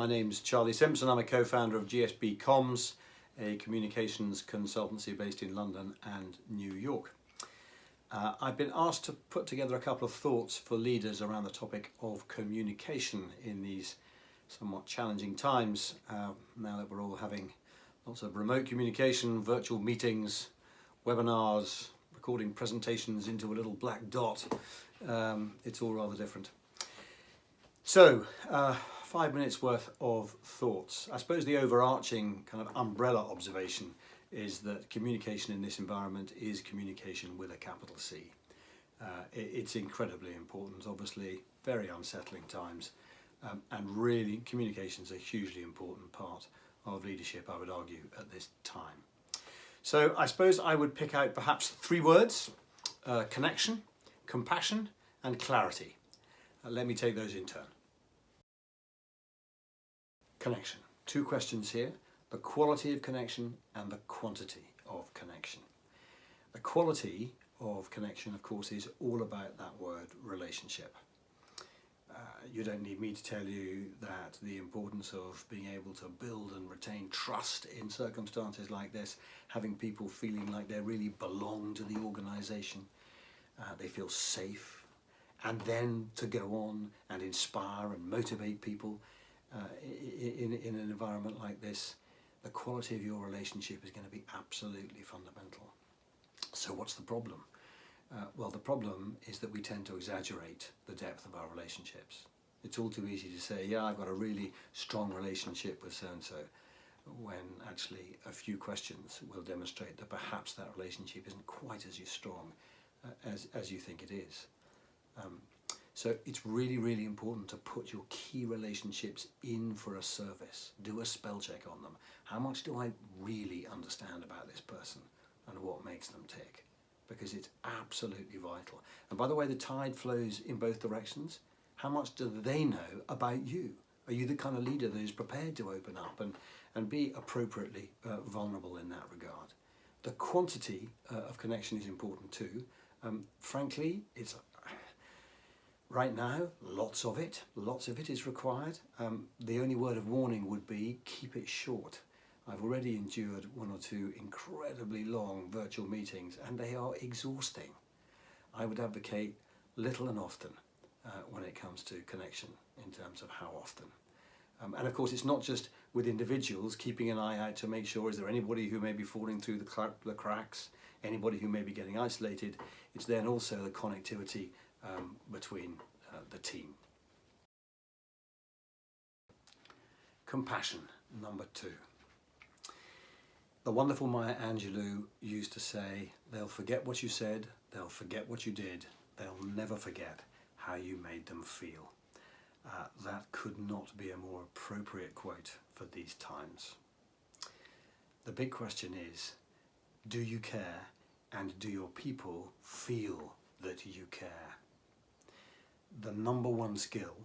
My name's Charlie Simpson. I'm a co-founder of GSB Comms, a communications consultancy based in London and New York. I've been asked to put together a couple of thoughts for leaders around the topic of communication in these somewhat challenging times, now that we're all having lots of remote communication, virtual meetings, webinars, recording presentations into a little black dot. It's all rather different. So, 5 minutes worth of thoughts. I suppose the overarching kind of umbrella observation is that communication in this environment is communication with a capital C. It's incredibly important, obviously very unsettling times, and really communication is a hugely important part of leadership, I would argue, at this time. So I suppose I would pick out perhaps 3 words: connection, compassion and clarity. Let me take those in turn. Connection. 2 questions here: the quality of connection and the quantity of connection. The quality of connection, of course, is all about that word relationship. You don't need me to tell you that the importance of being able to build and retain trust in circumstances like this, having people feeling like they really belong to the organisation, they feel safe, and then to go on and inspire and motivate people in an environment like this. The quality of your relationship is going to be absolutely fundamental. So what's the problem? Well, the problem is that we tend to exaggerate the depth of our relationships. It's all too easy to say, yeah, I've got a really strong relationship with so-and-so, when actually a few questions will demonstrate that perhaps that relationship isn't quite as strong as you think it is. So it's really, really important to put your key relationships in for a service. Do a spell check on them. How much do I really understand about this person and what makes them tick? Because it's absolutely vital. And by the way, the tide flows in both directions. How much do they know about you? Are you the kind of leader that is prepared to open up and be appropriately vulnerable in that regard? The quantity of connection is important too. Frankly, it's right now, lots of it is required. The only word of warning would be keep it short. I've already endured 1 or 2 incredibly long virtual meetings and they are exhausting. I would advocate little and often when it comes to connection in terms of how often. And of course, it's not just with individuals, keeping an eye out to make sure, is there anybody who may be falling through the cracks, anybody who may be getting isolated. It's then also the connectivity between the team. Compassion, number 2. The wonderful Maya Angelou used to say, they'll forget what you said, they'll forget what you did, they'll never forget how you made them feel. That could not be a more appropriate quote for these times. The big question is, do you care, and do your people feel that you care? The number 1 skill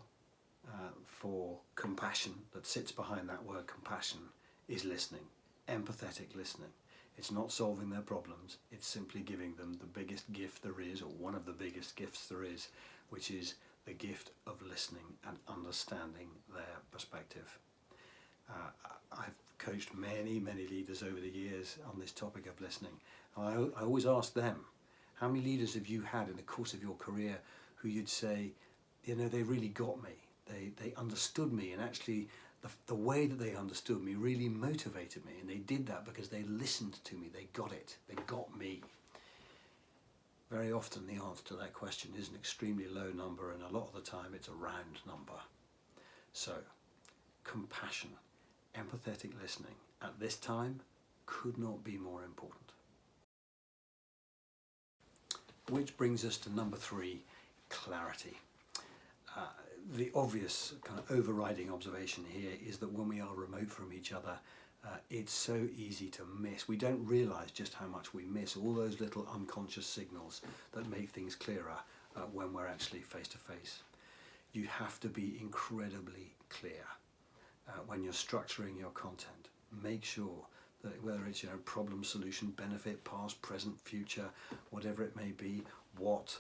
for compassion that sits behind that word compassion is listening, empathetic listening. It's not solving their problems, it's simply giving them the biggest gift there is, or one of the biggest gifts there is, which is the gift of listening and understanding their perspective. I've coached many leaders over the years on this topic of listening. I always ask them, how many leaders have you had in the course of your career who you'd say, you know, they really got me, they understood me, and actually the way that they understood me really motivated me, and they did that because they listened to me, they got it, they got me. Very often the answer to that question is an extremely low number, and a lot of the time it's a round number. So, compassion, empathetic listening at this time could not be more important. Which brings us to number 3, clarity. The obvious kind of overriding observation here is that when we are remote from each other, it's so easy to miss. We don't realise just how much we miss all those little unconscious signals that make things clearer when we're actually face to face. You have to be incredibly clear when you're structuring your content. Make sure that whether it's problem, solution, benefit, past, present, future, whatever it may be, what,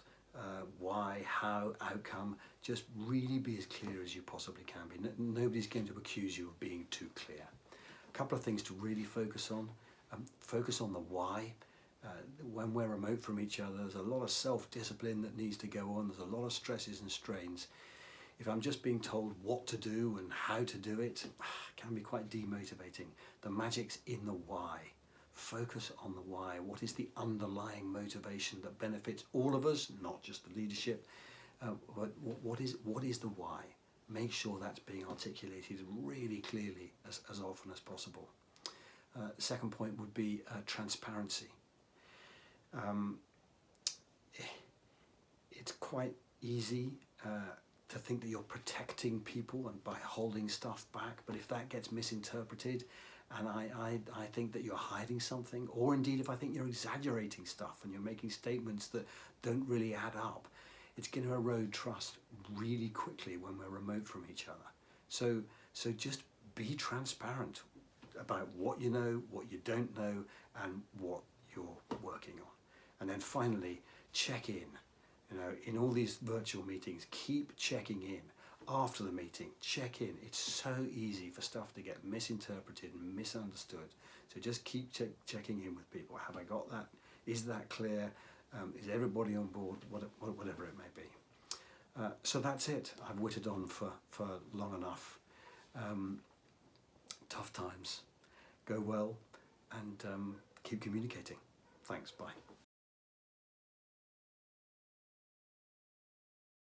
why, how, outcome. Just really be as clear as you possibly can be. Nobody's going to accuse you of being too clear. A couple of things to really focus on. Focus on the why. When we're remote from each other, there's a lot of self-discipline that needs to go on. There's a lot of stresses and strains. If I'm just being told what to do and how to do it, it can be quite demotivating. The magic's in the why. Focus on the why. What is the underlying motivation that benefits all of us, not just the leadership? But what is the why? Make sure that's being articulated really clearly as often as possible. Second point would be transparency. It's quite easy to think that you're protecting people and by holding stuff back, but if that gets misinterpreted and I think that you're hiding something, or indeed if I think you're exaggerating stuff and you're making statements that don't really add up, it's going to erode trust really quickly when we're remote from each other. So just be transparent about what you know, what you don't know, and what you're working on. And then finally, check in. In all these virtual meetings, keep checking in. After the meeting, check in. It's so easy for stuff to get misinterpreted and misunderstood. So just keep checking in with people. Have I got that? Is that clear? Is everybody on board? Whatever it may be. So that's it. I've whittled on for long enough. Tough times. Go well and keep communicating. Thanks. Bye.